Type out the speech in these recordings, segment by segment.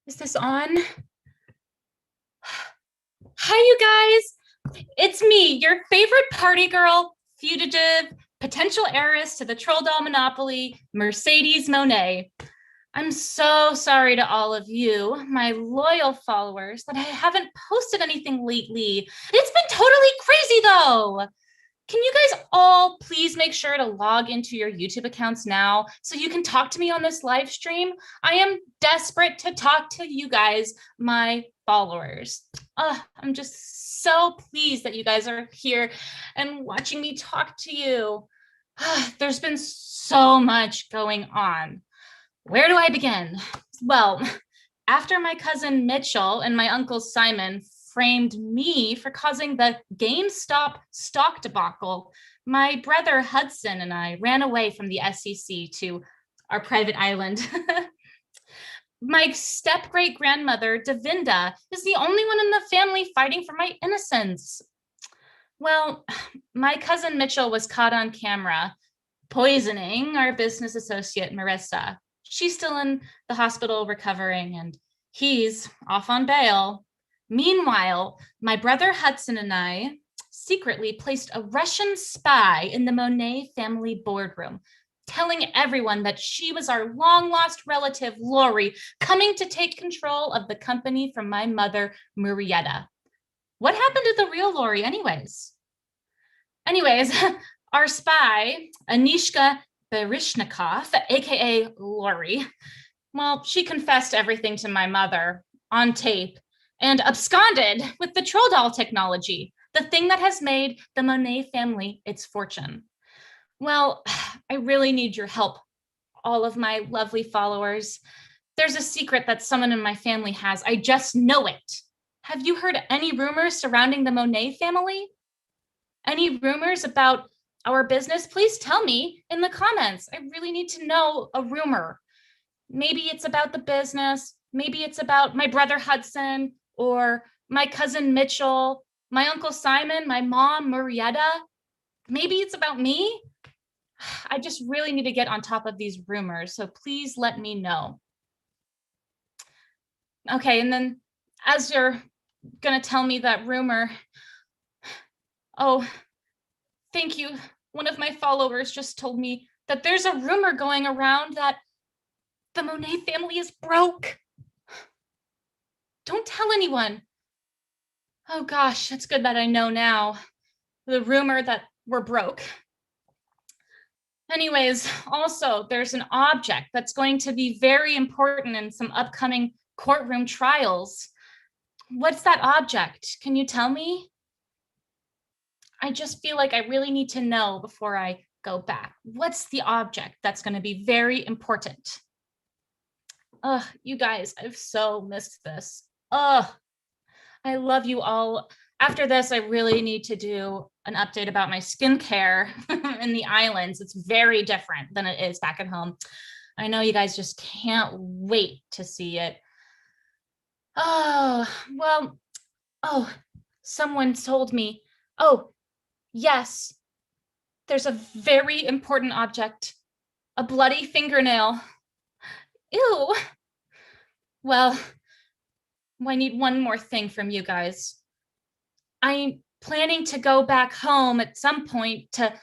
Is this on? Hi, you guys. It's me, your favorite party girl, fugitive, potential heiress to the troll doll monopoly, Mercedes Monet. I'm so sorry to all of you, my loyal followers, that I haven't posted anything lately. It's been totally crazy though. Can you guys all please make sure to log into your YouTube accounts now so you can talk to me on this live stream? I am desperate to talk to you guys, my followers. I'm just so pleased that you guys are here and watching me talk to you. There's been so much going on. Where do I begin? Well, after my cousin Mitchell and my uncle Simon framed me for causing the GameStop stock debacle, my brother Hudson and I ran away from the SEC to our private island. My step great grandmother, Devinda, is the only one in the family fighting for my innocence. Well, my cousin Mitchell was caught on camera poisoning our business associate, Marissa. She's still in the hospital recovering, and he's off on bail. Meanwhile, my brother Hudson and I secretly placed a Russian spy in the Monet family boardroom, telling everyone that she was our long-lost relative, Lori, coming to take control of the company from my mother, Marietta. What happened to the real Lori anyways? Our spy, Anishka Berishnikov, aka Lori, well, she confessed everything to my mother on tape and absconded with the troll doll technology, the thing that has made the Monet family its fortune. Well, I really need your help, all of my lovely followers. There's a secret that someone in my family has. I just know it. Have you heard any rumors surrounding the Monet family? Any rumors about our business? Please tell me in the comments. I really need to know a rumor. Maybe it's about the business. Maybe it's about my brother Hudson or my cousin Mitchell, my uncle Simon, my mom, Marietta. Maybe it's about me. I just really need to get on top of these rumors, so please let me know. Okay, and then as you're gonna tell me that rumor, oh, thank you. One of my followers just told me that there's a rumor going around that the Monet family is broke. Don't tell anyone. Oh gosh, it's good that I know now. The rumor that we're broke. Anyways, also, there's an object that's going to be very important in some upcoming courtroom trials. What's that object? Can you tell me? I just feel like I really need to know before I go back. What's the object that's going to be very important? You guys, I've so missed this. I love you all. After this, I really need to do an update about my skincare in the islands. It's very different than it is back at home. I know you guys just can't wait to see it. Oh, well, someone told me. Oh, yes, there's a very important object, a bloody fingernail. Ew. Well, I need one more thing from you guys. I'm planning to go back home at some point to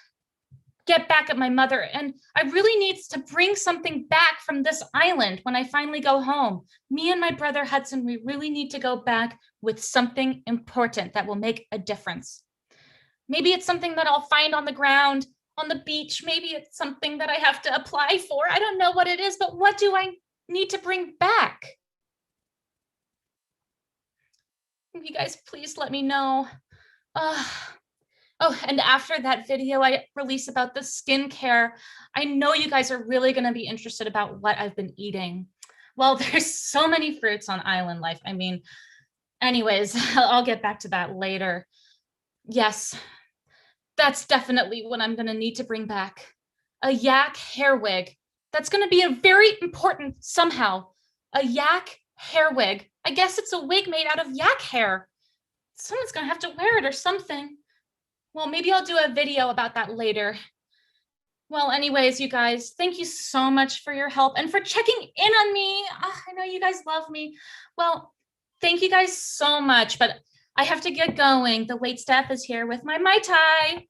get back at my mother, and I really need to bring something back from this island when I finally go home. Me and my brother Hudson, we really need to go back with something important that will make a difference. Maybe it's something that I'll find on the ground, on the beach. Maybe it's something that I have to apply for. I don't know what it is, but what do I need to bring back? You guys, please let me know. And after that video I release about the skincare, I know you guys are really going to be interested about what I've been eating. Well, there's so many fruits on island life. I mean, anyways, I'll get back to that later. Yes, that's definitely what I'm going to need to bring back. A yak hair wig. That's going to be a very important somehow. A yak hair wig. I guess it's a wig made out of yak hair. Someone's going to have to wear it or something. Well, maybe I'll do a video about that later. Well, anyways, you guys, thank you so much for your help and for checking in on me. I know you guys love me. Well, thank you guys so much, but I have to get going. The wait staff is here with my Mai Tai.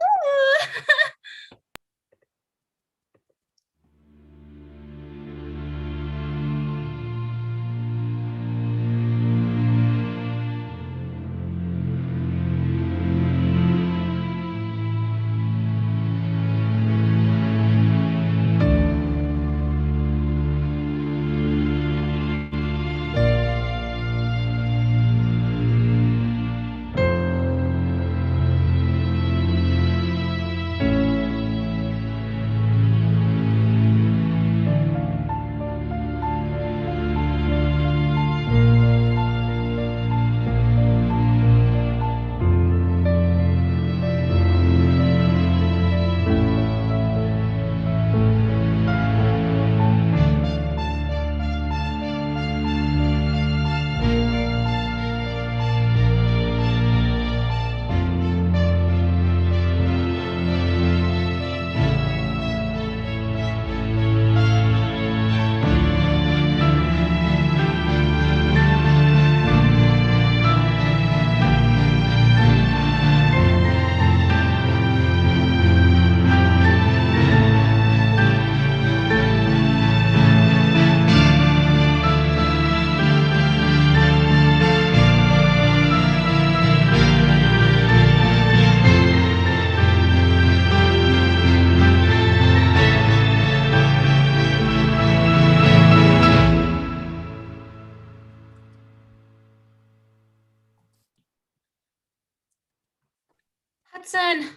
Hudson.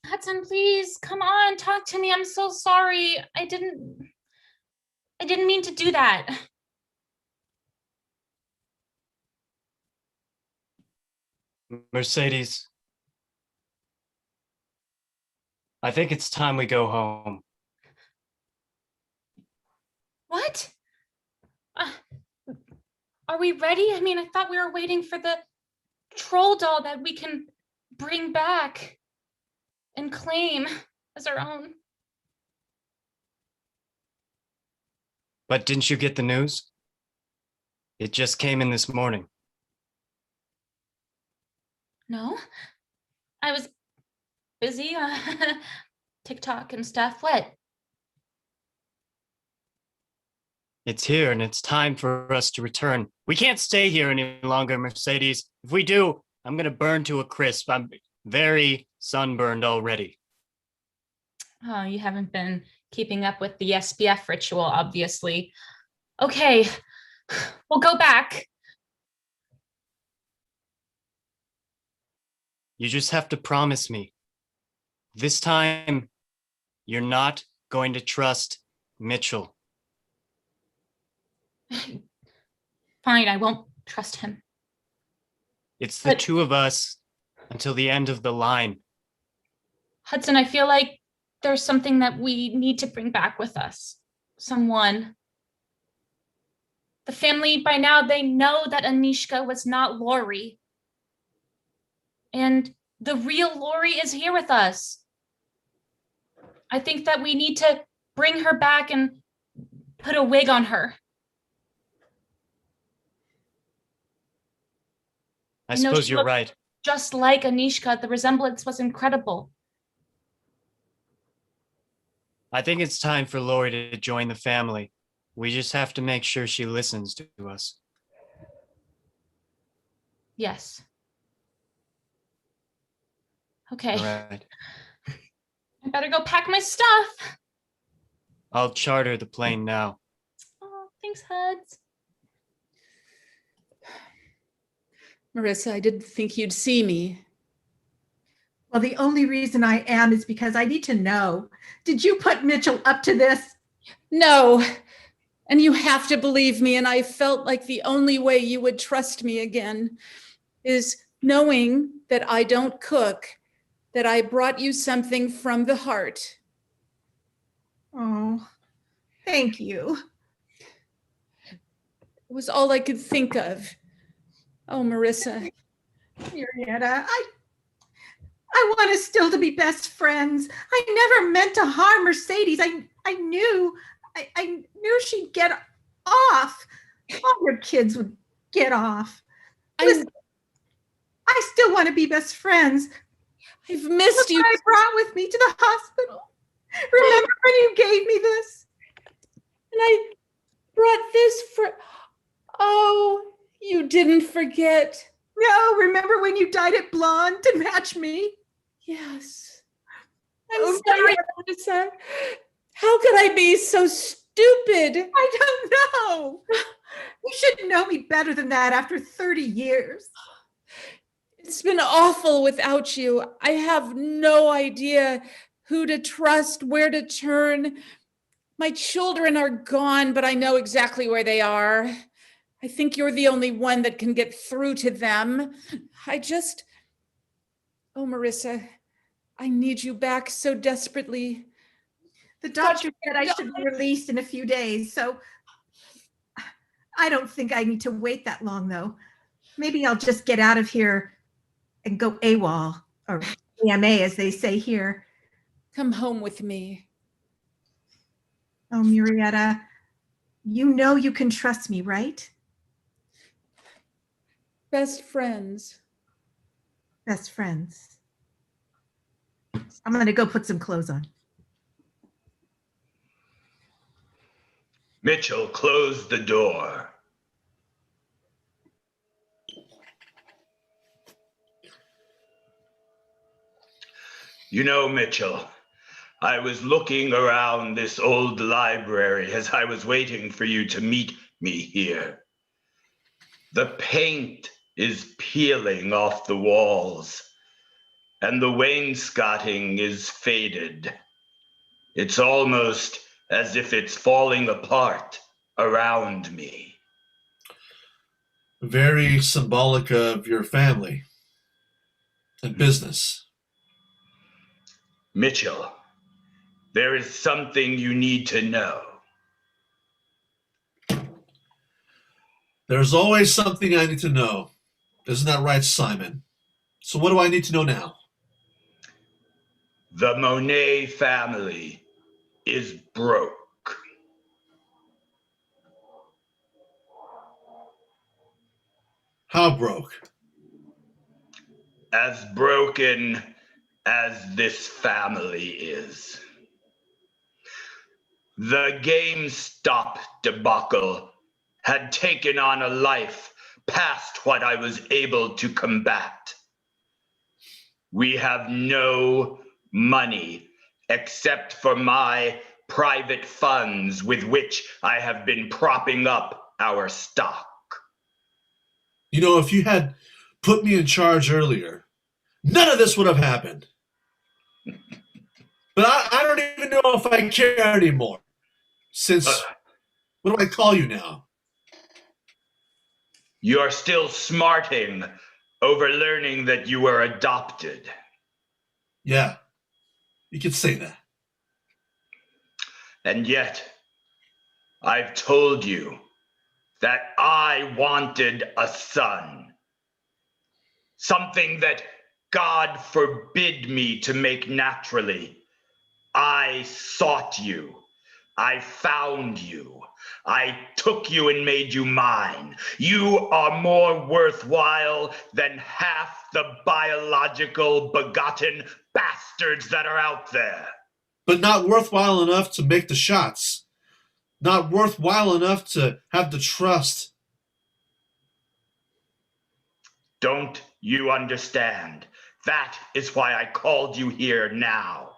Hudson, please come on, talk to me. I'm so sorry. I didn't mean to do that. Mercedes, I think it's time we go home. What? Are we ready? I mean, I thought we were waiting for the troll doll that we can bring back and claim as our own. But didn't you get the news? It just came in this morning. No, I was busy, TikTok and stuff. What? It's here and it's time for us to return. We can't stay here any longer, Mercedes. If we do, I'm gonna burn to a crisp. I'm very sunburned already. Oh, you haven't been keeping up with the SPF ritual, obviously. Okay, we'll go back. You just have to promise me. This time, you're not going to trust Mitchell. Fine, I won't trust him. It's the two of us until the end of the line. Hudson, I feel like there's something that we need to bring back with us. Someone. The family, by now, they know that Anishka was not Lori. And the real Lori is here with us. I think that we need to bring her back and put a wig on her. I suppose you're right. Just like Anishka, the resemblance was incredible. I think it's time for Lori to join the family. We just have to make sure she listens to us. Yes. Okay. All right. I better go pack my stuff. I'll charter the plane now. Oh, thanks, Huds. Marissa, I didn't think you'd see me. Well, the only reason I am is because I need to know. Did you put Mitchell up to this? No, and you have to believe me, and I felt like the only way you would trust me again is knowing that I don't cook, that I brought you something from the heart. Oh, thank you. It was all I could think of. Oh, Marissa. Marietta, I want us still to be best friends. I never meant to harm Mercedes. I knew she'd get off. All your kids would get off. Listen, I still want to be best friends. I've missed you. I brought with me to the hospital. Remember when you gave me this? And I brought this for, oh, you didn't forget. No, remember when you dyed it blonde to match me? Yes. I'm Oh, sorry, Melissa. How could I be so stupid? I don't know. You should know me better than that after 30 years. It's been awful without you. I have no idea who to trust, where to turn. My children are gone, but I know exactly where they are. I think you're the only one that can get through to them. Oh, Marissa, I need you back so desperately. The doctor said I should be released in a few days, so I don't think I need to wait that long, though. Maybe I'll just get out of here and go AWOL, or AMA, as they say here. Come home with me. Oh, Murietta, you know you can trust me, right? Best friends. Best friends. I'm going to go put some clothes on. Mitchell closed the door. You know, Mitchell, I was looking around this old library as I was waiting for you to meet me here. The paint is peeling off the walls, and the wainscoting is faded. It's almost as if it's falling apart around me. Very symbolic of your family and business. Mitchell, there is something you need to know. There's always something I need to know. Isn't that right, Simon? So what do I need to know now? The Monet family is broke. How broke? As broken as this family is. The GameStop debacle had taken on a life past what I was able to combat. We have no money except for my private funds with which I have been propping up our stock. You know, if you had put me in charge earlier, none of this would have happened. But I don't even know if I care anymore. Since, what do I call you now? You're still smarting over learning that you were adopted. Yeah, you could say that. And yet, I've told you that I wanted a son. Something that God forbid me to make naturally. I sought you. I found you. I took you and made you mine. You are more worthwhile than half the biological begotten bastards that are out there. But not worthwhile enough to make the shots. Not worthwhile enough to have the trust. Don't you understand? That is why I called you here now.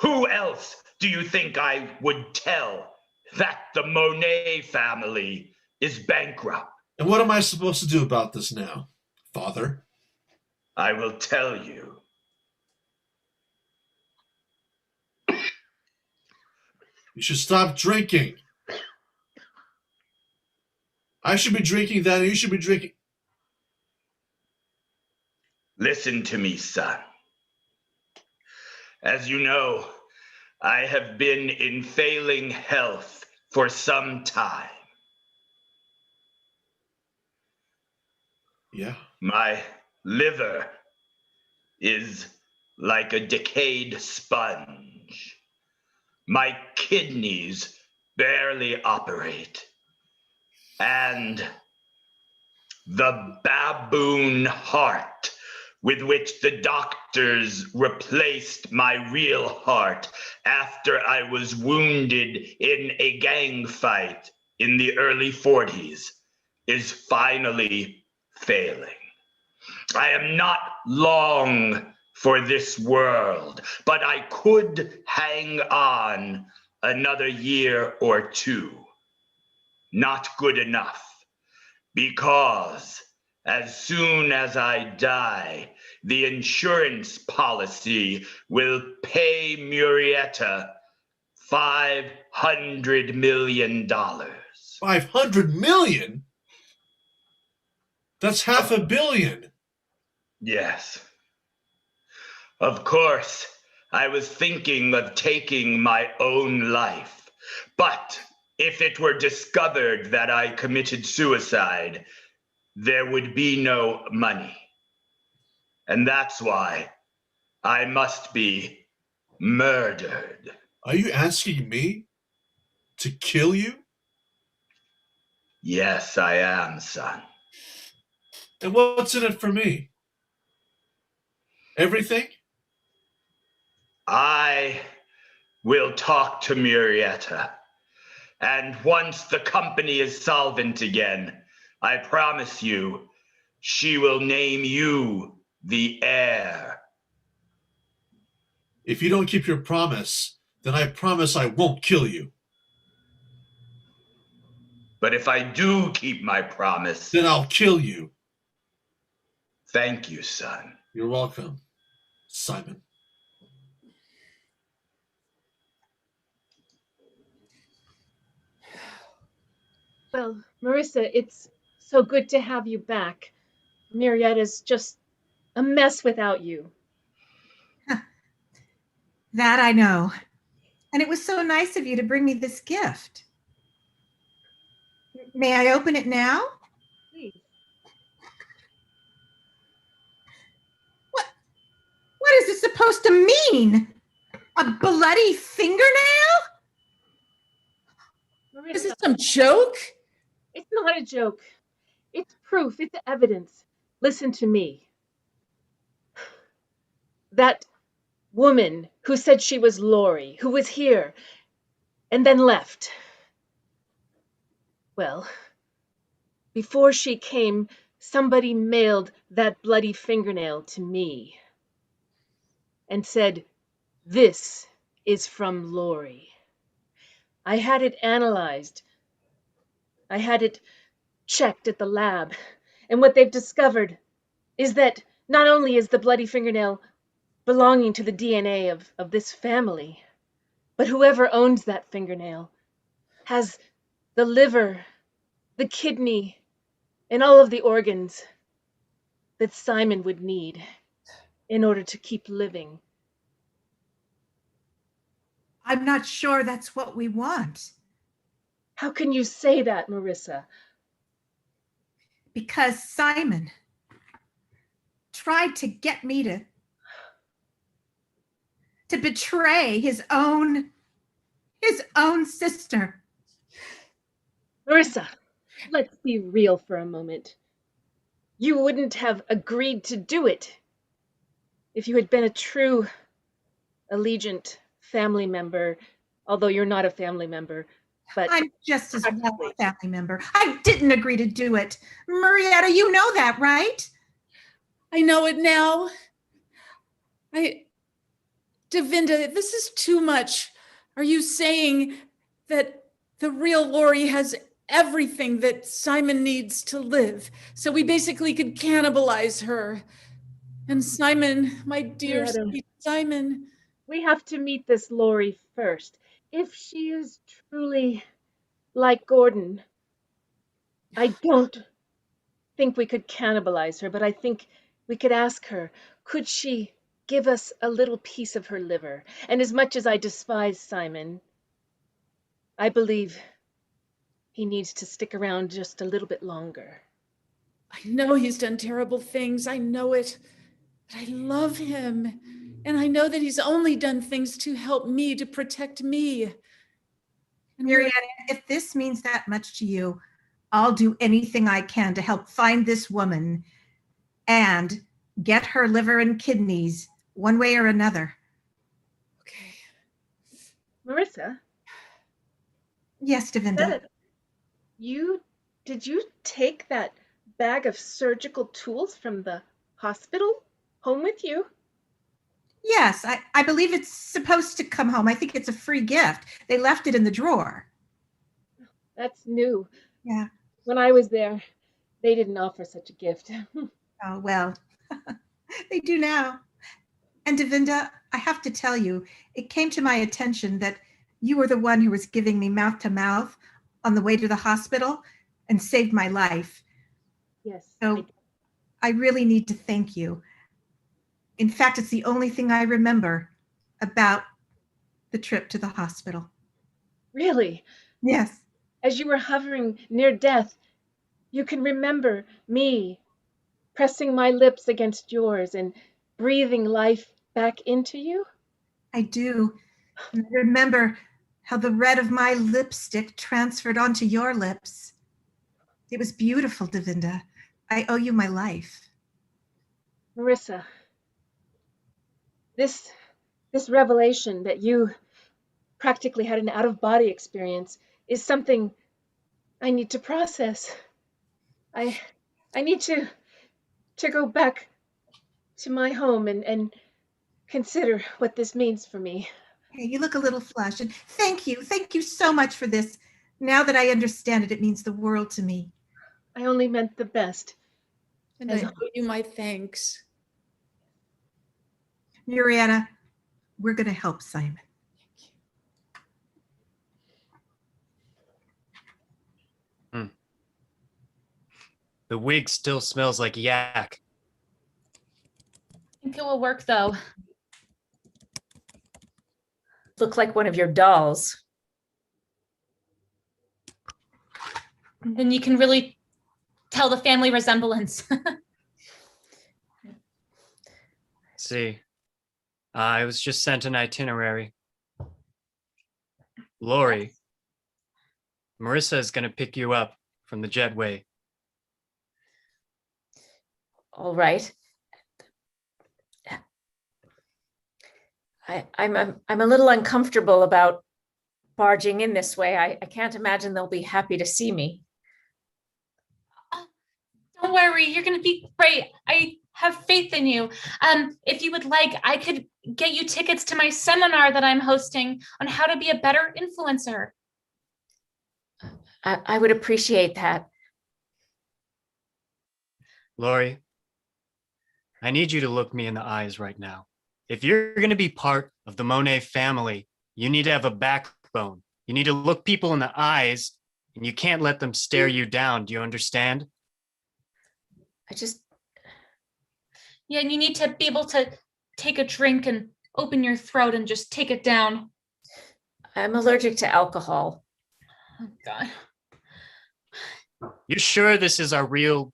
Who else do you think I would tell that the Monet family is bankrupt? And what am I supposed to do about this now, Father? I will tell you. You should stop drinking. I should be drinking that, and you should be drinking. Listen to me, son. As you know, I have been in failing health for some time. Yeah. My liver is like a decayed sponge. My kidneys barely operate. And the baboon heart with which the doctors replaced my real heart after I was wounded in a gang fight in the early 40s is finally failing. I am not long for this world, but I could hang on another year or two. Not good enough, because as soon as I die, the insurance policy will pay Murrieta $500 million. 500 million? That's $500 million. Yes. Of course, I was thinking of taking my own life, but if it were discovered that I committed suicide, there would be no money. And that's why I must be murdered. Are you asking me to kill you? Yes, I am, son. And what's in it for me? Everything? I will talk to Murrieta. And once the company is solvent again, I promise you, she will name you the heir. If you don't keep your promise, then I promise I won't kill you. But if I do keep my promise, Then I'll kill you. thank you, son. You're welcome, Simon. Well, Marissa, it's so good to have you back. Murrieta's just a mess without you. That I know. And it was so nice of you to bring me this gift. May I open it now? Please. What is it supposed to mean? A bloody fingernail? Marissa, Is it some joke? it's not a joke. It's proof, it's evidence. Listen to me. That woman who said she was Lori, who was here and then left. Well, before she came, somebody mailed that bloody fingernail to me and said, "This is from Lori." I had it analyzed. I had it checked at the lab. And what they've discovered is that not only is the bloody fingernail belonging to the DNA of this family, but whoever owns that fingernail has the liver, the kidney, and all of the organs that Simon would need in order to keep living. I'm not sure that's what we want. How can you say that, Marissa? Because Simon tried to get me to betray his own sister. Marissa, let's be real for a moment. You wouldn't have agreed to do it if you had been a true allegiant family member, although you're not a family member. But I'm just as well a family member. I didn't agree to do it. Murrieta, you know that, right? I know it now. Devinda, this is too much. Are you saying that the real Lori has everything that Simon needs to live? So we basically could cannibalize her. And Simon, my dear sweet Simon. We have to meet this Lori first. If she is truly like Gordon, I don't think we could cannibalize her, but I think we could ask her, could she give us a little piece of her liver? And as much as I despise Simon, I believe he needs to stick around just a little bit longer. I know he's done terrible things. I know it. But I love him. And I know that he's only done things to help me, to protect me. And Marietta, if this means that much to you, I'll do anything I can to help find this woman and get her liver and kidneys one way or another. Okay. Marissa, Yes, Devinda. did you take that bag of surgical tools from the hospital home with you? Yes, I believe it's supposed to come home. I think it's a free gift. They left it in the drawer. That's new. Yeah. When I was there, they didn't offer such a gift. Oh, well, they do now. And Devinda, I have to tell you, it came to my attention that you were the one who was giving me mouth to mouth on the way to the hospital and saved my life. Yes. So I really need to thank you. In fact, it's the only thing I remember about the trip to the hospital. Really? Yes. As you were hovering near death, you can remember me pressing my lips against yours and breathing life back into you? I do. And I remember how the red of my lipstick transferred onto your lips. It was beautiful, Devinda. I owe you my life. Marissa, this revelation that you practically had an out-of-body experience is something I need to process. I need to go back to my home and consider what this means for me. Hey, you look a little flushed. And thank you. Thank you so much for this. Now that I understand it, it means the world to me. I only meant the best. And I owe you my thanks. Marietta, we're going to help Simon. The wig still smells like yak. I think it will work though. Look like one of your dolls. Then you can really tell the family resemblance. See, I was just sent an itinerary. Lori, Marissa is going to pick you up from the jetway. All right. I'm a little uncomfortable about barging in this way. I can't imagine they'll be happy to see me. Don't worry, you're going to be great. I have faith in you. If you would like, I could get you tickets to my seminar that I'm hosting on how to be a better influencer. I would appreciate that. Lori, I need you to look me in the eyes right now. If you're going to be part of the Monet family, you need to have a backbone. You need to look people in the eyes, and you can't let them stare you down. Do you understand? Yeah, and you need to be able to take a drink and open your throat and just take it down. I'm allergic to alcohol. Oh, God. You sure this is our real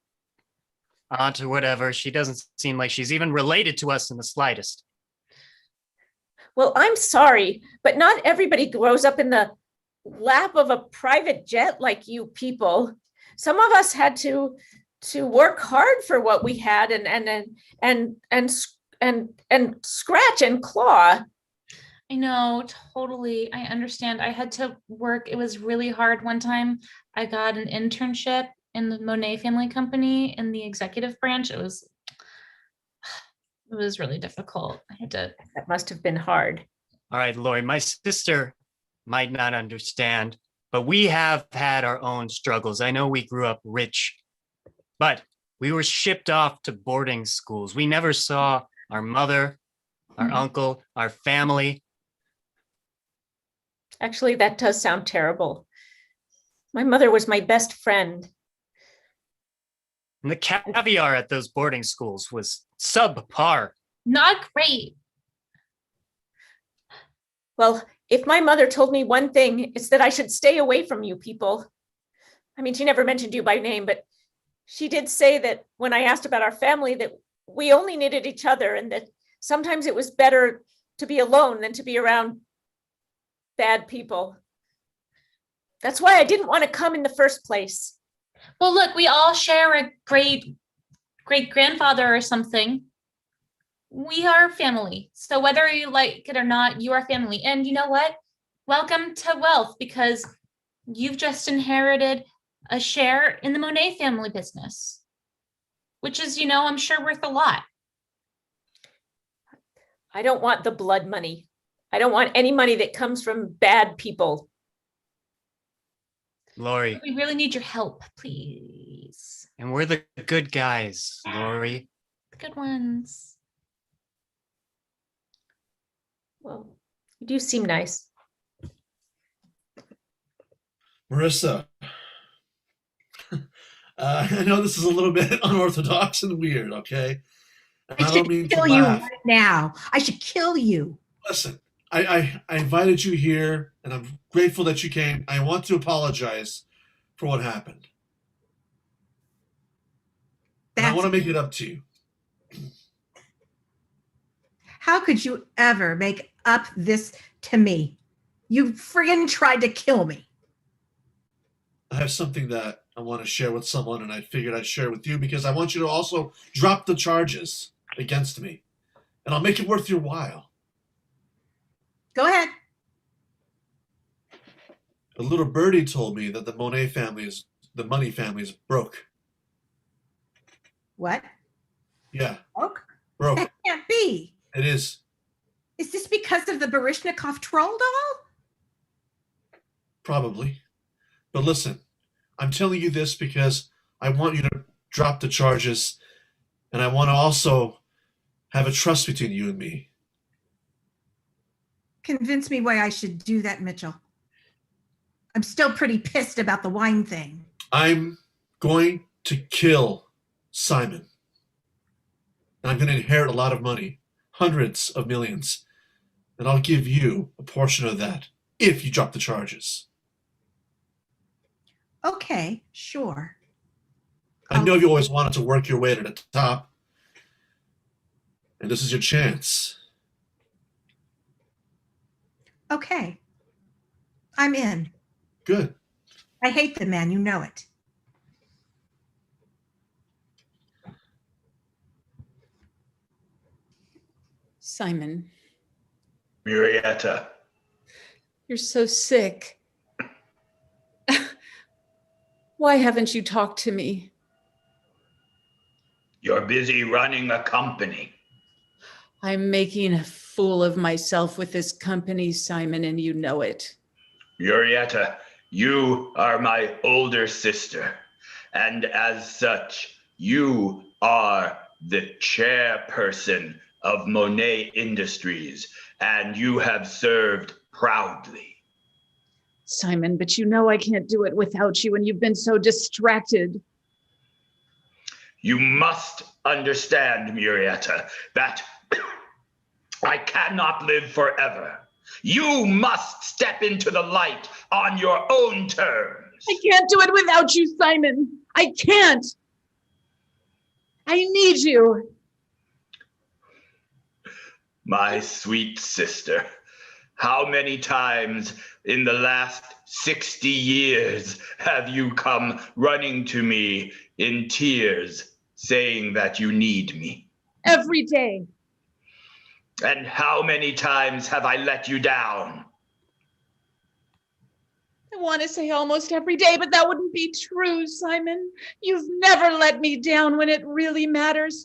aunt or whatever? She doesn't seem like she's even related to us in the slightest. Well, I'm sorry, but not everybody grows up in the lap of a private jet like you people. Some of us had to work hard for what we had and scratch and claw. I know, totally. I understand. I had to work. It was really hard one time. I got an internship in the Monet family company in the executive branch. It was really difficult. That must have been hard. All right, Lori, my sister might not understand, but we have had our own struggles. I know we grew up rich, but we were shipped off to boarding schools. We never saw our mother, our uncle, our family. Actually, that does sound terrible. My mother was my best friend. And the caviar at those boarding schools was subpar. Not great. Well, if my mother told me one thing, it's that I should stay away from you people. I mean, she never mentioned you by name, but she did say that when I asked about our family, that we only needed each other and that Sometimes it was better to be alone than to be around bad people. That's why I didn't want to come in the first place. Well, look, we all share a great grandfather or something. We are family. So whether you like it or not, you are family. And you know what? Welcome to wealth, because you've just inherited a share in the Monet family business, which is, I'm sure worth a lot. I don't want the blood money. I don't want any money that comes from bad people. Lori, We really need your help, please. and we're the good guys, Lori. The good ones. Well, you do seem nice. Marissa, I know this is a little bit unorthodox and weird, okay? And I I don't should mean to kill you laugh. right now. I should kill you. Listen, I invited you here, and I'm grateful that you came. I want to apologize for what happened. And I want to make it up to you. How could you ever make up this to me? You friggin' tried to kill me. I have something that I want to share with someone, and I figured I'd share with you because I want you to also drop the charges against me, and I'll make it worth your while. Go ahead. A little birdie told me that the Money family is broke. What? Yeah, Broke? broke. That can't be. It is. Is this because of the Barishnikov troll doll? Probably. But listen, I'm telling you this because I want you to drop the charges, and I want to also have a trust between you and me. Convince me why I should do that, Mitchell. I'm still pretty pissed about the wine thing. I'm going to kill Simon. And I'm going to inherit a lot of money, hundreds of millions. And I'll give you a portion of that if you drop the charges. Okay, sure. I know you always wanted to work your way to the top. And this is your chance. Okay. I'm in. Good. I hate the man, you know it. Simon, Murietta, you're so sick. Why haven't you talked to me? you're busy running a company. I'm making a fool of myself with this company, Simon, and you know it. Murietta, you are my older sister, and as such, you are the chairperson of Monet Industries, and you have served proudly. Simon, but you know I can't do it without you, and you've been so distracted. You must understand, Murietta, that I cannot live forever. You must step into the light on your own terms. I can't do it without you, Simon. I can't. I need you. My sweet sister, how many times in the last 60 years have you come running to me in tears, saying that you need me? Every day. And how many times have I let you down? I want to say almost every day, but that wouldn't be true, Simon. You've never let me down when it really matters.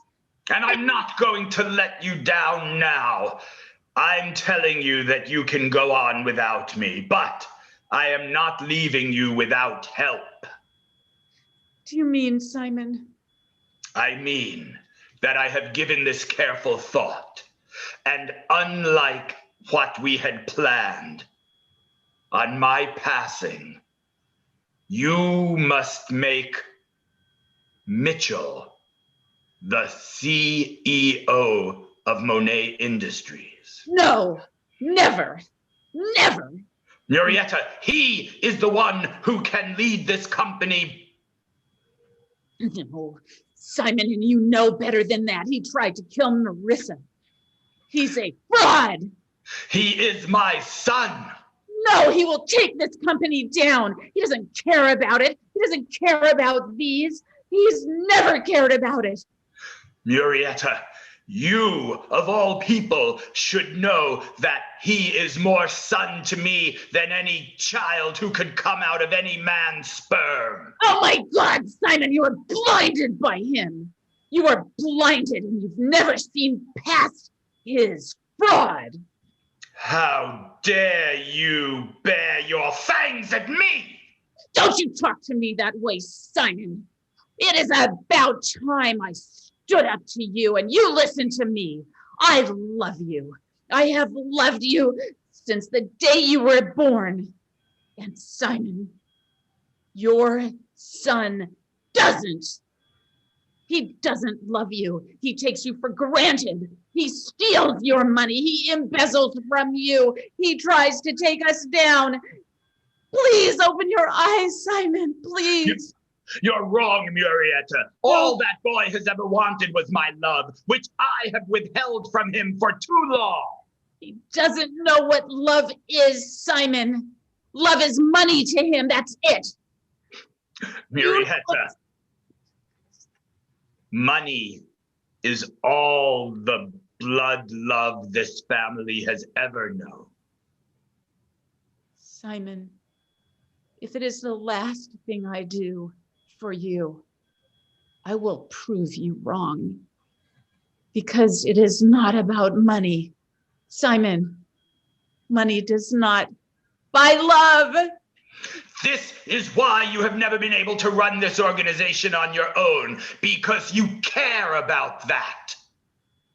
And I'm not going to let you down now. I'm telling you that you can go on without me, but I am not leaving you without help. Do you mean, Simon? I mean that I have given this careful thought, and unlike what we had planned, on my passing, you must make Mitchell the CEO of Monet Industries. No, never, never. Murietta, he is the one who can lead this company. No, Simon, and you know better than that. He tried to kill Marissa. He's a fraud. He is my son. No, he will take this company down. He doesn't care about it. He doesn't care about these. He's never cared about it. Murietta, you, of all people, should know that he is more son to me than any child who could come out of any man's sperm. Oh my God, Simon, you are blinded by him. You are blinded and you've never seen past his fraud. How dare you bare your fangs at me? Don't you talk to me that way, Simon. It is about time I stood up to you and you listened to me. I love you. I have loved you since the day you were born. And Simon, your son doesn't. He doesn't love you. He takes you for granted. He steals your money. He embezzles from you. He tries to take us down. Please open your eyes, Simon, please. You're wrong, Murietta. All that boy has ever wanted was my love, which I have withheld from him for too long. He doesn't know what love is, Simon. Love is money to him, that's it. Murietta, money is all the blood love this family has ever known. Simon, if it is the last thing I do for you, I will prove you wrong. Because it is not about money. Simon, money does not buy love. This is why you have never been able to run this organization on your own, because you care about that.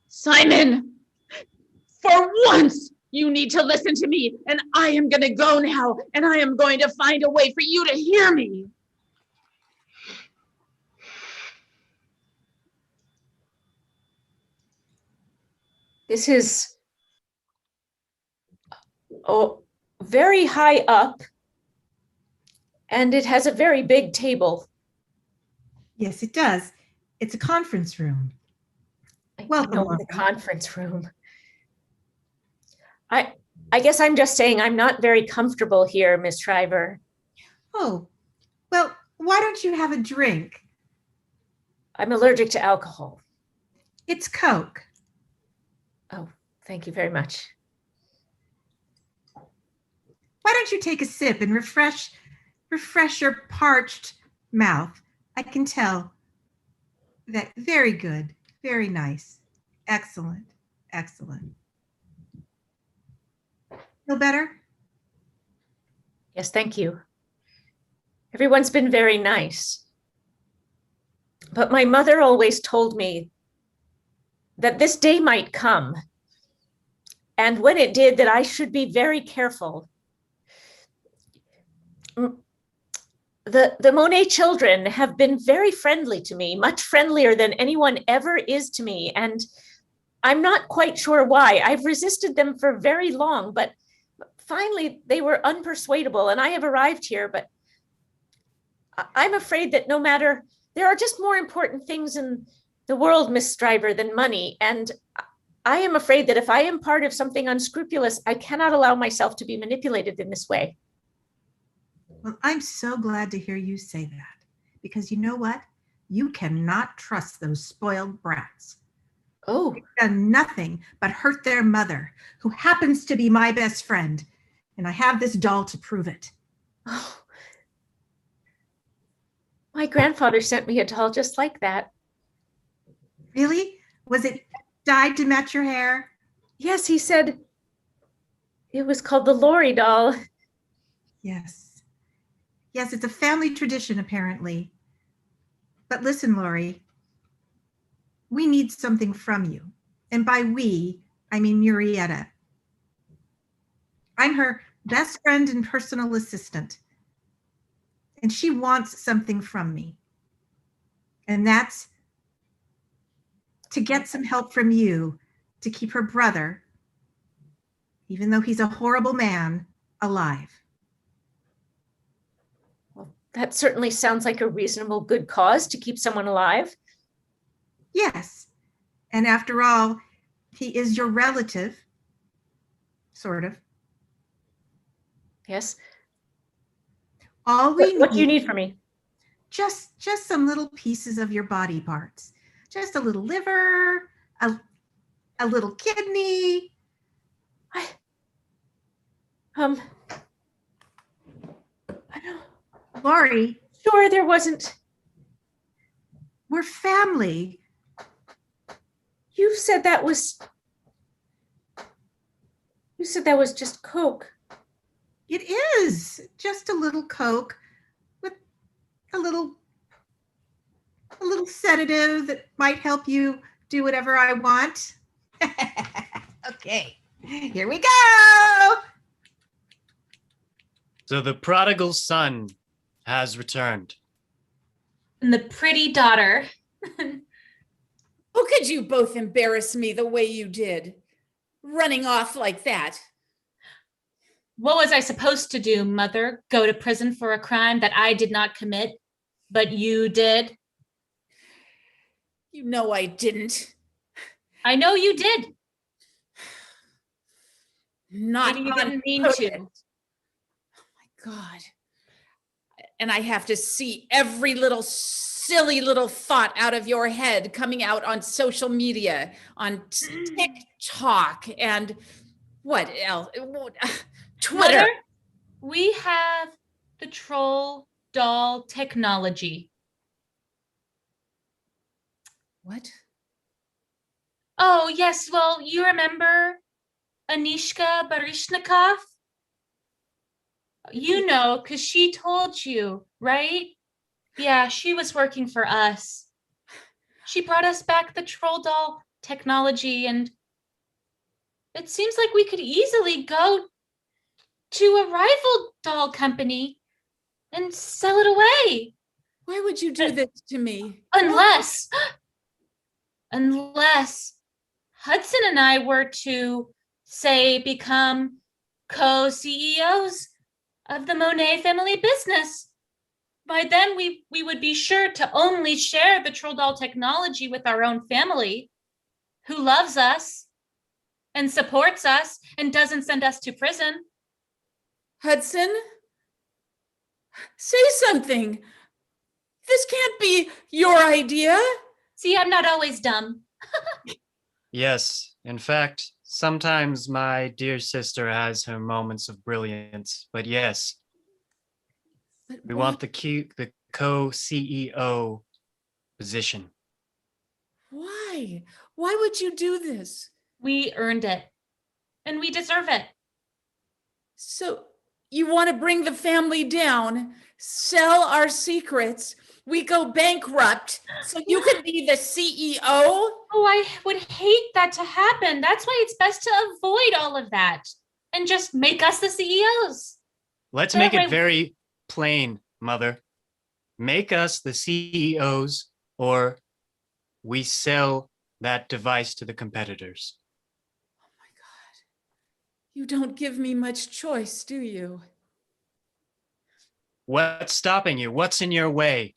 Simon, for once, you need to listen to me, and I am going to go now, and I am going to find a way for you to hear me. This is very high up, and it has a very big table. Yes, it does. It's a conference room. Welcome, No, the conference room. I guess I'm just saying I'm not very comfortable here, Miss Shriver. Oh, well, why don't you have a drink? I'm allergic to alcohol. It's Coke. Oh, thank you very much. Why don't you take a sip and refresh your parched mouth? I can tell that. Very good. Very nice. Excellent. Excellent. Feel better? Yes, thank you. Everyone's been very nice. But my mother always told me that this day might come. And when it did, that I should be very careful. The Monet children have been very friendly to me, much friendlier than anyone ever is to me. And I'm not quite sure why. I've resisted them for very long, but finally they were unpersuadable and I have arrived here. But I'm afraid that no matter, there are just more important things in the world, Miss Stryver, than money. And I am afraid that if I am part of something unscrupulous, I cannot allow myself to be manipulated in this way. Well, I'm so glad to hear you say that, because you know what? You cannot trust those spoiled brats. Oh, They've done nothing but hurt their mother, who happens to be my best friend, and I have this doll to prove it. oh. My grandfather sent me a doll just like that. Really? Was it dyed to match your hair? Yes, he said it was called the Lori doll. Yes. Yes, it's a family tradition, apparently. But listen, Lori, we need something from you. And by we, I mean Murietta. I'm her best friend and personal assistant. And she wants something from me. And that's to get some help from you to keep her brother, even though he's a horrible man, alive. Well, that certainly sounds like a reasonable good cause to keep someone alive. Yes. And after all, He is your relative, sort of. Yes. All we What do you need from me? just some little pieces of your body parts. Just a little liver, a little kidney. I don't. Laurie, Sure, there wasn't. we're family. You said that was. You said that was just Coke. It is just a little Coke with a little sedative that might help you do whatever I want. Okay, here we go. So the prodigal son has returned. And the pretty daughter. How could you both embarrass me the way you did? Running off like that. What was I supposed to do, Mother? Go to prison for a crime that I did not commit, but you did? You know I didn't. I know you did. Not Maybe you on didn't mean purpose. to. Oh my God. And I have to see every little silly little thought out of your head coming out on social media, on TikTok, and what else? Twitter. Mother, we have the troll doll technology. What? Oh, yes. Well, you remember Anishka Baryshnikov? You know, because she told you, right? Yeah, she was working for us. She brought us back the troll doll technology, and it seems like we could easily go to a rival doll company and sell it away. Why would you do this to me? Unless Hudson and I were to, say, become co-CEOs of the Monet family business. By then, we would be sure to only share the troll doll technology with our own family, who loves us and supports us and doesn't send us to prison. Hudson? Say something. This can't be your idea. See, I'm not always dumb. Yes, in fact, sometimes my dear sister has her moments of brilliance, but yes, But we why- want the co-CEO position. Why? Why would you do this? We earned it, and we deserve it. So you want to bring the family down, sell our secrets, we go bankrupt, so you could be the CEO? Oh, I would hate that to happen. That's why it's best to avoid all of that and just make us the CEOs. Let's That make way- it very plain, Mother. Make us the CEOs, or we sell that device to the competitors. Oh my God. You don't give me much choice, do you? What's stopping you? What's in your way?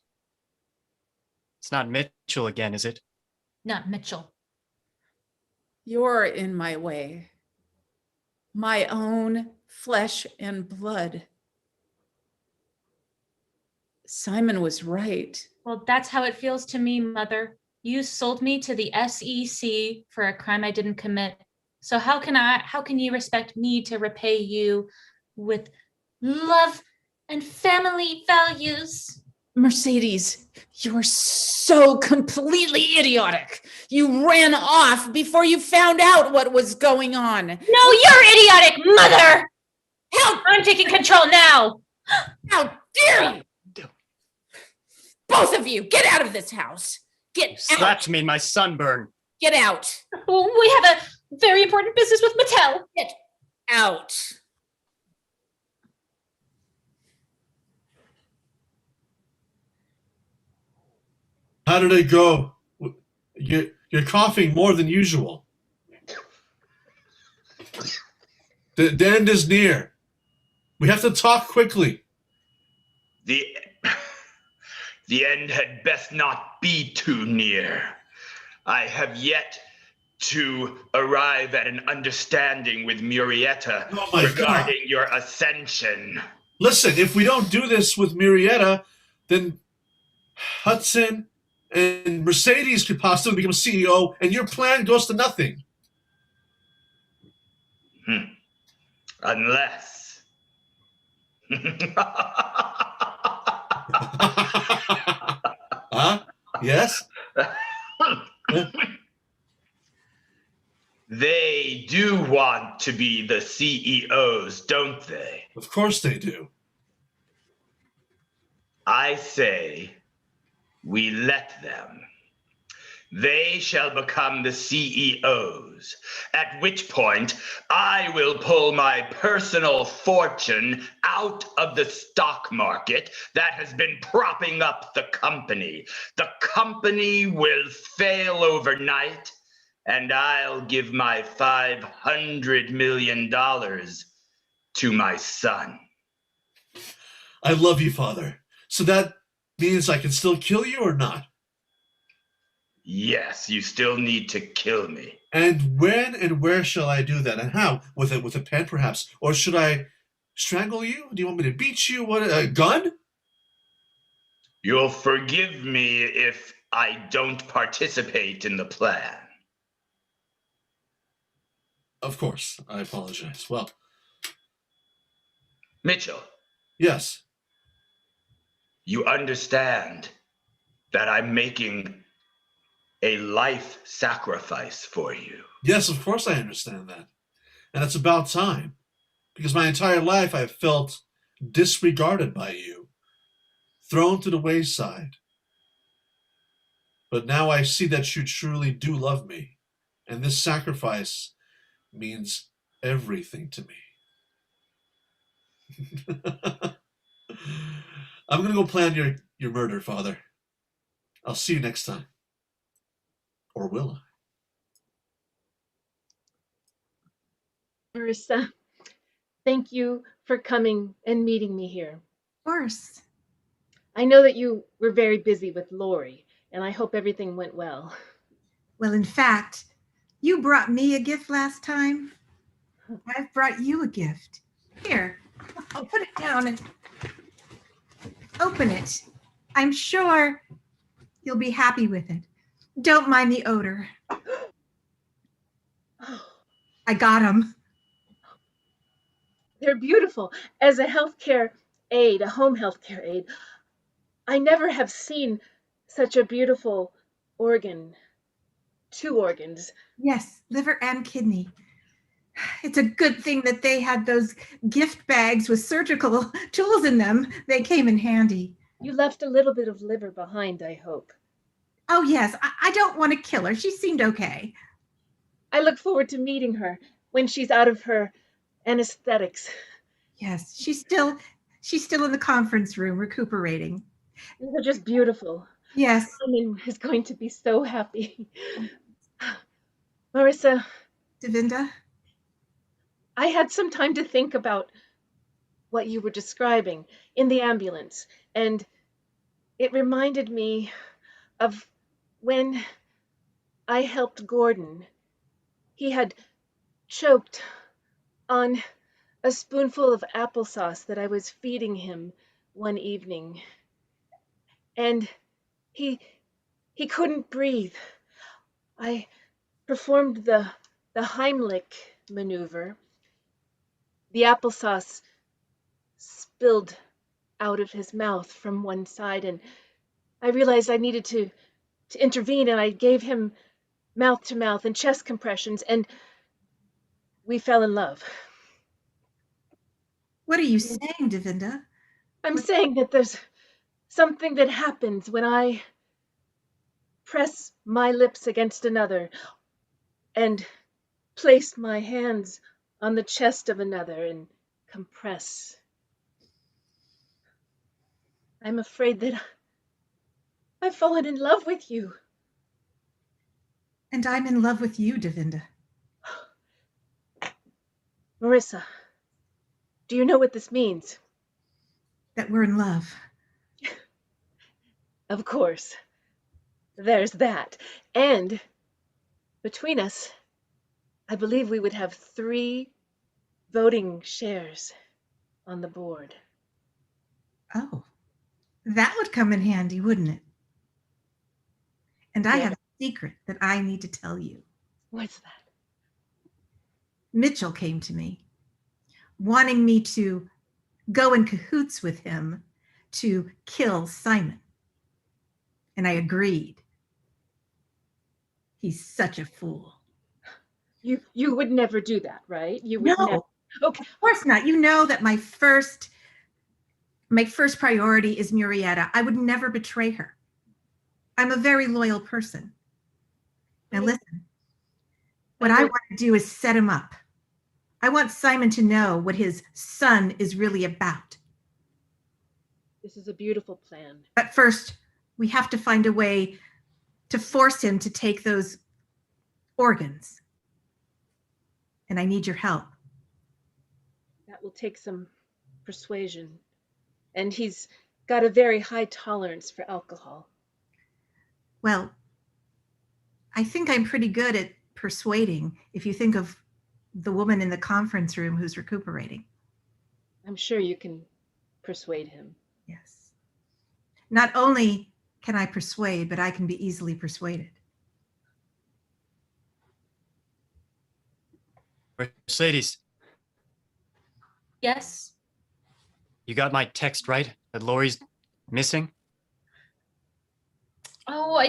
It's not Mitchell again, is it? Not Mitchell. You're in my way. My own flesh and blood. Simon was right. Well, that's how it feels to me, Mother. You sold me to the SEC for a crime I didn't commit. So how can you respect me to repay you with love and family values? Mercedes, you're so completely idiotic. You ran off before you found out what was going on. No, you're idiotic, Mother! How, I'm taking control now. how dare you? Both of you, get out of this house. Get out. Slapped me in my sunburn. Get out. We have a very important business with Mattel. Get out. How did it go? You're coughing more than usual. The end is near. We have to talk quickly. The end had best not be too near. I have yet to arrive at an understanding with Murietta Oh my regarding your ascension. Listen, if we don't do this with Murietta, then Hudson and Mercedes could possibly become CEO, and your plan goes to nothing. Unless. Huh? Yes? They do want to be the CEOs, don't they? Of course they do. I say we let them. They shall become the CEOs, at which point I will pull my personal fortune out of the stock market that has been propping up the company. The company will fail overnight, and I'll give my $500 million to my son. I love you, Father. So that means I can still kill you or not? Yes, you still need to kill me. And when and where shall I do that? And how? With a pen, perhaps? Or should I strangle you? Do you want me to beat you? What, a gun? You'll forgive me if I don't participate in the plan. Of course. I apologize. Well, Mitchell, yes. you understand that I'm making a life sacrifice for you. Yes, of course I understand that. And it's about time. Because my entire life I've felt disregarded by you, thrown to the wayside. But now I see that you truly do love me. And this sacrifice means everything to me. I'm going to go plan your murder, Father. I'll see you next time. Or will I? Marissa, thank you for coming and meeting me here. Of course. I know that you were very busy with Lori, and I hope everything went well. Well, in fact, you brought me a gift last time. I've brought you a gift. Here, I'll put it down and open it. I'm sure you'll be happy with it. Don't mind the odor. I got them. They're beautiful. As a healthcare aide, a home healthcare aide, I never have seen such a beautiful organ. 2 organs. Yes, liver and kidney. It's a good thing that they had those gift bags with surgical tools in them. They came in handy. You left a little bit of liver behind, I hope. Oh, yes, I don't want to kill her. She seemed okay. I look forward to meeting her when she's out of her anesthetics. Yes, she's still in the conference room recuperating. These are just beautiful. Yes. Simon is going to be so happy. Marissa. Devinda? I had some time to think about what you were describing in the ambulance, and it reminded me of when I helped Gordon. He had choked on a spoonful of applesauce that I was feeding him one evening, and he couldn't breathe. I performed the Heimlich maneuver. The applesauce spilled out of his mouth from one side, and I realized I needed to intervene, and I gave him mouth-to-mouth and chest compressions, and we fell in love. What are you saying, Devinda? I'm saying that there's something that happens when I press my lips against another and place my hands on the chest of another and compress. I'm afraid that I've fallen in love with you. And I'm in love with you, Devinda. Marissa, do you know what this means? That we're in love. Of course. There's that. And Between us, I believe we would have 3 voting shares on the board. Oh, that would come in handy, wouldn't it? And I Yeah. have a secret that I need to tell you. What's that? Mitchell came to me wanting me to go in cahoots with him to kill Simon. And I agreed. He's such a fool. You would never do that, right? You would never. No, Okay. of course not. You know that my first priority is Murietta. I would never betray her. I'm a very loyal person. Now listen, what I want to do is set him up. I want Simon to know what his son is really about. This is a beautiful plan. But first, we have to find a way to force him to take those organs. And I need your help. That will take some persuasion. And he's got a very high tolerance for alcohol. Well, I think I'm pretty good at persuading if you think of the woman in the conference room who's recuperating. I'm sure you can persuade him. Yes. Not only can I persuade, but I can be easily persuaded. Mercedes, Yes. you got my text right that Lori's missing? Oh,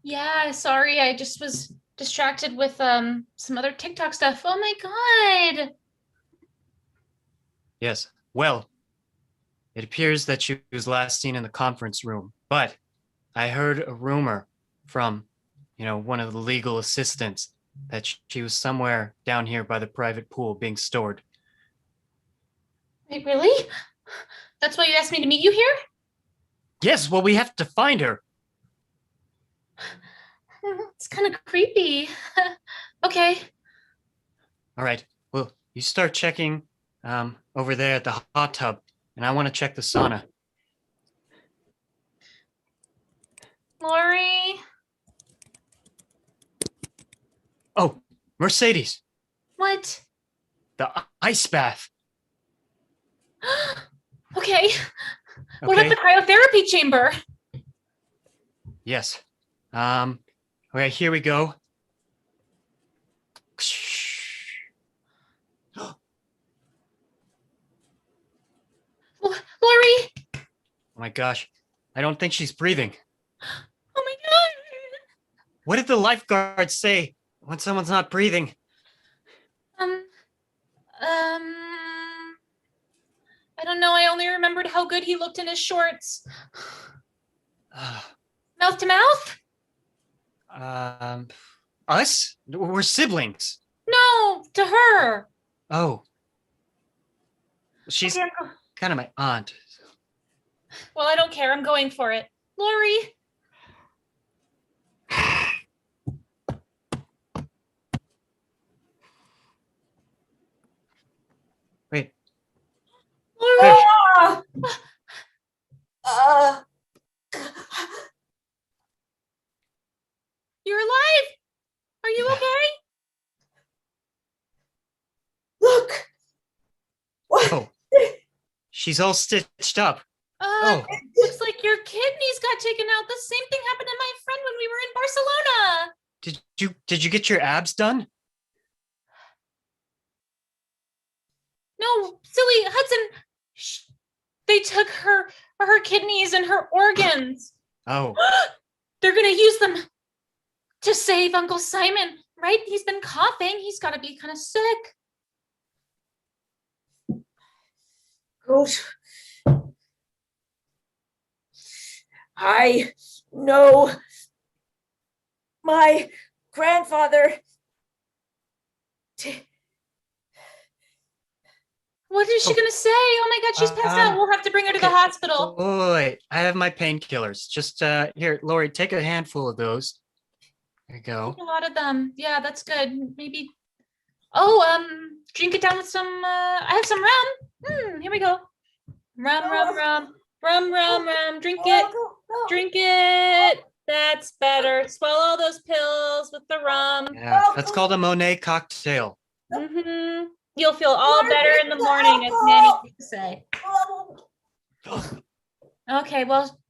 yeah, sorry. I just was distracted with some other TikTok stuff. Oh my God. Yes. Well, it appears that she was last seen in the conference room, but I heard a rumor from, one of the legal assistants that she was somewhere down here by the private pool being stored. Wait, really? That's why you asked me to meet you here? Yes, well, we have to find her. It's kind of creepy. Okay. All right. Well, you start checking over there at the hot tub, and I want to check the sauna. Lori. Oh, Mercedes, What? the ice bath. Okay. What Okay. about the cryotherapy chamber? Yes. Okay, here we go. Lori. Oh my gosh. I don't think she's breathing. Oh my God. What did the lifeguards say when someone's not breathing? I don't know. I only remembered how good he looked in his shorts. Mouth to mouth? Us? We're siblings. No, to her. Oh. She's Okay, kind of my aunt. well, I don't care. I'm going for it. Lori. Wait. Lori. You're alive. Are you okay? Look. What? Oh. She's all stitched up. Oh. Looks like your kidneys got taken out. The same thing happened to my friend when we were in Barcelona. Did you get your abs done? No, silly Hudson. They took her kidneys and her organs. Oh. They're gonna use them to save Uncle Simon, right? He's been coughing. He's got to be kind of sick. Good. I know my grandfather. What is she gonna say? Oh my God, she's passed out. We'll have to bring her to the okay. hospital. Oh, wait, I have my painkillers. Just here, Lori, take a handful of those. There you go. A lot of them. Yeah, that's good. Maybe. Oh, drink it down with some. I have some rum. Here we go. Rum. Drink it. Drink it. That's better. Swallow those pills with the rum. Yeah, that's called a Monet cocktail. Mm-hmm. You'll feel all better in the morning, as Nanny used to say. Okay, well,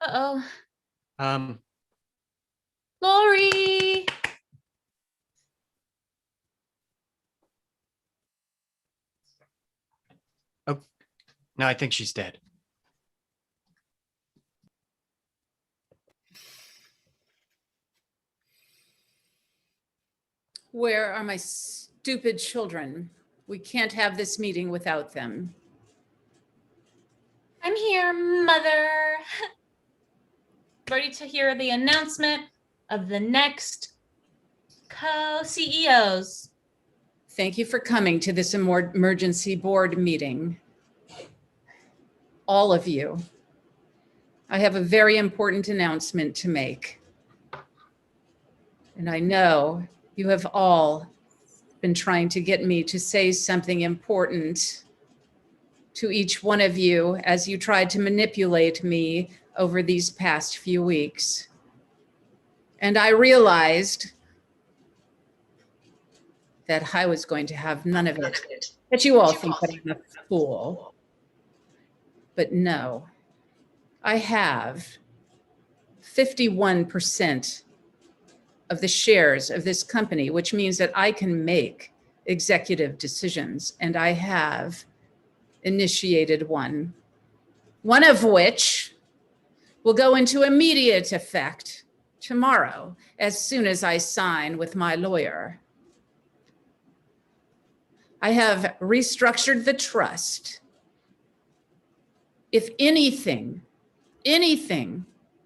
uh-oh. Lori. Oh, no, I think she's dead. Where are my stupid children? We can't have this meeting without them. I'm here, Mother. Ready to hear the announcement of the next co-CEOs. Thank you for coming to this emergency board meeting. All of you. I have a very important announcement to make. And I know you have all been trying to get me to say something important to each one of you as you tried to manipulate me over these past few weeks. And I realized that I was going to have none of it, that you all think that I'm a fool. But no, I have 51% of the shares of this company, which means that I can make executive decisions, and I have initiated one of which will go into immediate effect tomorrow as soon as I sign with my lawyer. I have restructured the trust. If anything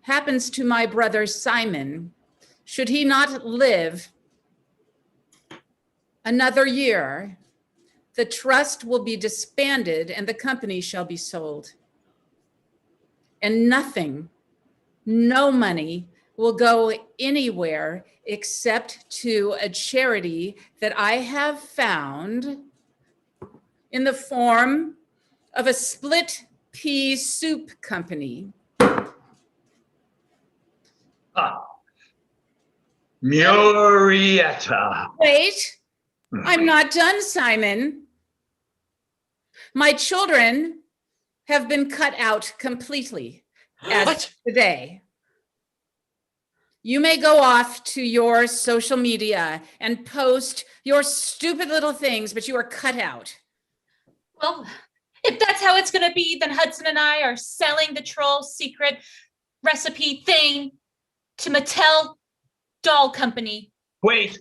happens to my brother Simon, should he not live another year, the trust will be disbanded and the company shall be sold. And nothing, no money will go anywhere except to a charity that I have found in the form of a split pea soup company. Murietta. Wait, I'm not done, Simon. My children have been cut out completely as of today. You may go off to your social media and post your stupid little things, but you are cut out. Well, if that's how it's going to be, then Hudson and I are selling the troll secret recipe thing to Mattel Doll Company. Wait.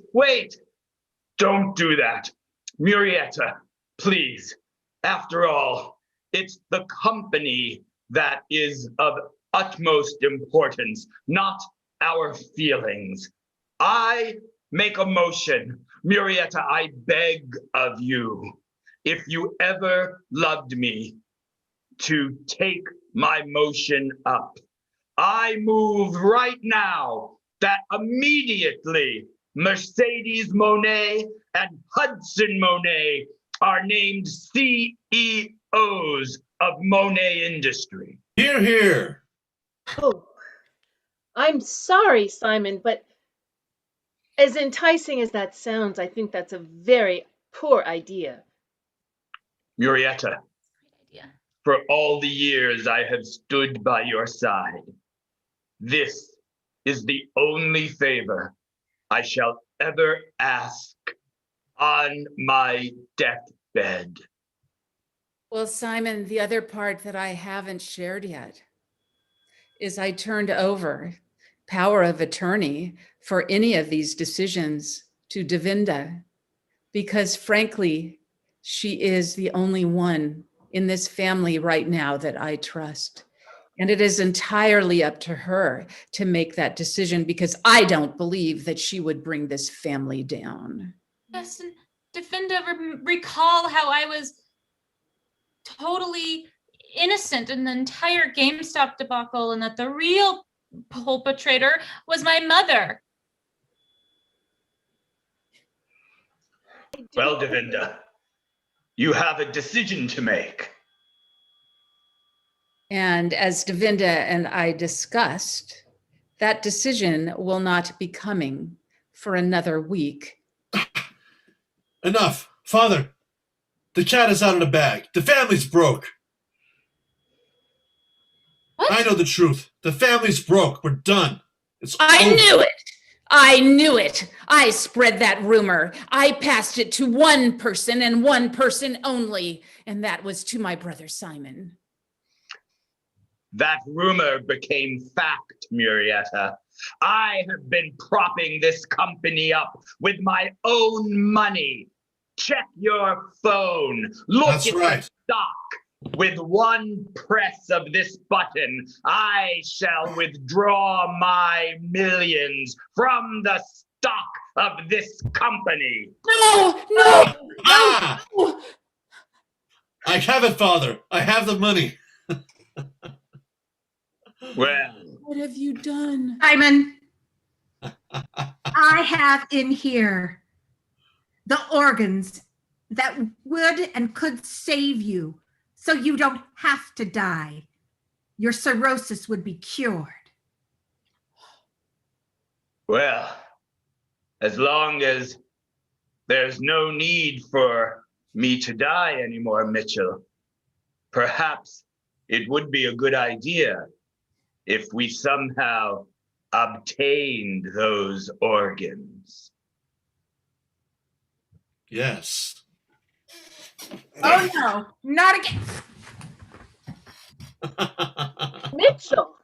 Don't do that. Murietta, please. After all, it's the company that is of utmost importance, not our feelings. I make a motion. Murietta, I beg of you, if you ever loved me, to take my motion up. I move right now that immediately Mercedes Monet and Hudson Monet are named CEOs of Monet Industry. Hear, hear. Oh, I'm sorry, Simon, but as enticing as that sounds, I think that's a very poor idea. Murietta, for all the years I have stood by your side, this is the only favor I shall ever ask on my deathbed. Well, Simon, the other part that I haven't shared yet is I turned over power of attorney for any of these decisions to Devinda, because frankly, she is the only one in this family right now that I trust. And it is entirely up to her to make that decision, because I don't believe that she would bring this family down. Yes, and Devinda, recall how I was totally innocent in the entire GameStop debacle, and that the real perpetrator was my mother. Well, Devinda, you have a decision to make. And as Devinda and I discussed, that decision will not be coming for another week. Enough. Father, the cat is out of the bag. The family's broke. What? I know the truth. The family's broke. We're done. It's I over. knew it. I knew it. I spread that rumor. I passed it to one person and one person only, and that was to my brother Simon. That rumor became fact, Murietta. I have been propping this company up with my own money. Check your phone. Look That's at right. the stock. With one press of this button, I shall withdraw my millions from the stock of this company. No, no, Ah! no. I have it, Father. I have the money. Well, What have you done? Simon, I have in here the organs that would and could save you so you don't have to die. Your cirrhosis would be cured. well, as long as there's no need for me to die anymore, Mitchell, perhaps it would be a good idea if we somehow obtained those organs. Yes. Oh no, not again. Mitchell,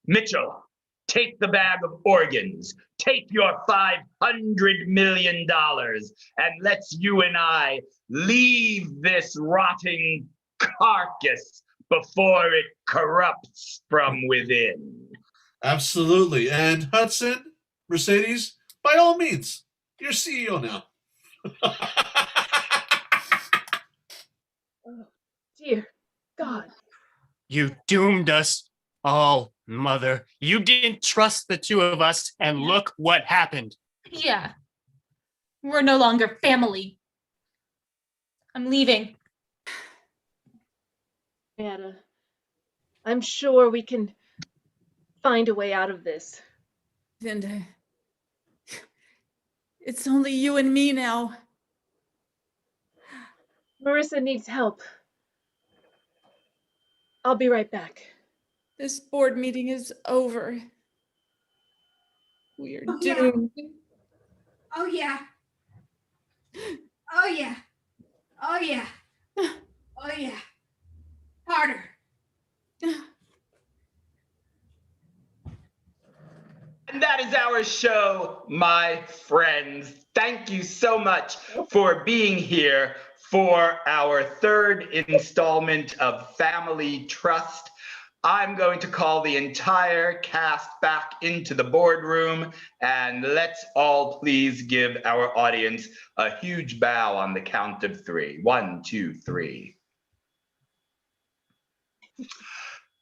Mitchell, take the bag of organs, take your $500 million, and let's you and I leave this rotting carcass before it corrupts from within. Absolutely. And Hudson, Mercedes, by all means, you're CEO now. dear God. You doomed us all, Mother. You didn't trust the two of us, and look what happened. Yeah. We're no longer family. I'm leaving. Anna, I'm sure we can find a way out of this. Vinda, it's only you and me now. Marissa needs help. I'll be right back. This board meeting is over. We're Oh, yeah. doomed. Oh yeah. Oh yeah. Oh yeah. Oh yeah. Harder. And that is our show, my friends. Thank you so much for being here for our third installment of Family Trust. I'm going to call the entire cast back into the boardroom, and let's all please give our audience a huge bow on the count of three. 1, 2, 3.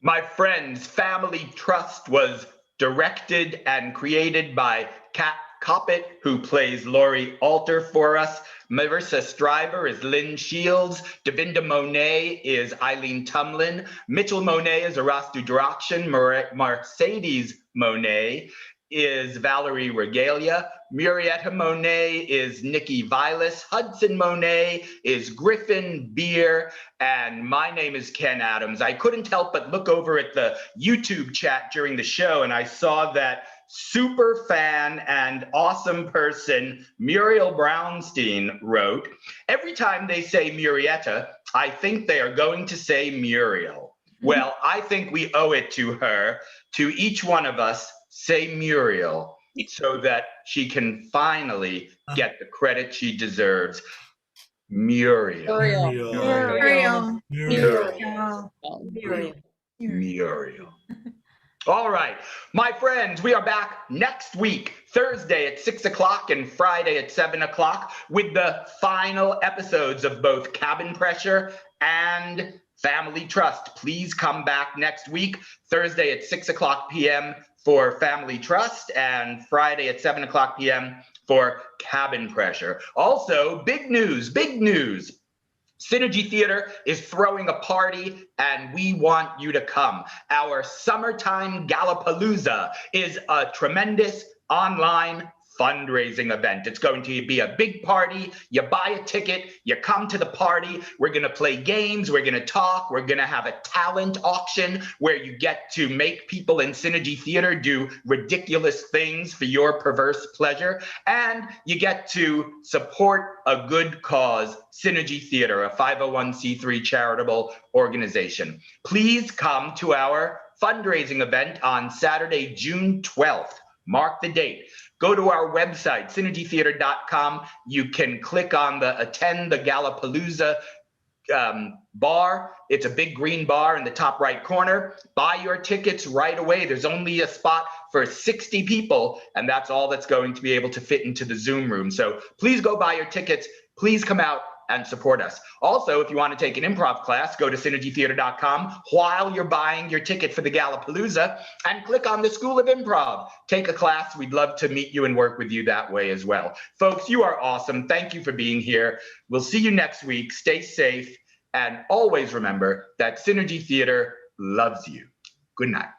My friends, Family Trust was directed and created by Kat Coppett, who plays Laurie Alter for us. Marissa Stryver is Lynn Shields. Devinda Monet is Eileen Tumlin. Mitchell Monet is Arastu Durakshan. Mercedes Monet is Valerie Regalia. Murietta Monet is Nikki Vilas. Hudson Monet is Griffin Beer. And my name is Ken Adams. I couldn't help but look over at the YouTube chat during the show, and I saw that super fan and awesome person Muriel Brownstein wrote, "Every time they say Murietta, I think they are going to say Muriel." Well, I think we owe it to her, to each one of us, say Muriel, so that she can finally get the credit she deserves. Muriel. Muriel. Muriel. All right, my friends, we are back next week, Thursday at 6 o'clock and Friday at 7 o'clock with the final episodes of both Cabin Pressure and Family Trust. Please come back next week, Thursday at 6 o'clock p.m. for Family Trust and Friday at 7 o'clock p.m. for Cabin Pressure. Also, big news, big news. Synergy Theater is throwing a party and we want you to come. Our summertime Gallapalooza is a tremendous online fundraising event. It's going to be a big party. You buy a ticket, you come to the party. We're going to play games. We're going to talk. We're going to have a talent auction where you get to make people in Synergy Theater do ridiculous things for your perverse pleasure. And you get to support a good cause, Synergy Theater, a 501c3 charitable organization. Please come to our fundraising event on Saturday, June 12th. Mark the date. Go to our website, synergytheater.com. You can click on the Attend the Gallapalooza bar. It's a big green bar in the top right corner. Buy your tickets right away. There's only a spot for 60 people, and that's all that's going to be able to fit into the Zoom room. So please go buy your tickets. Please come out and support us. Also, if you want to take an improv class, go to synergytheater.com while you're buying your ticket for the Gallapalooza and click on the School of Improv. Take a class. We'd love to meet you and work with you that way as well. Folks, you are awesome. Thank you for being here. We'll see you next week. Stay safe and always remember that Synergy Theater loves you. Good night.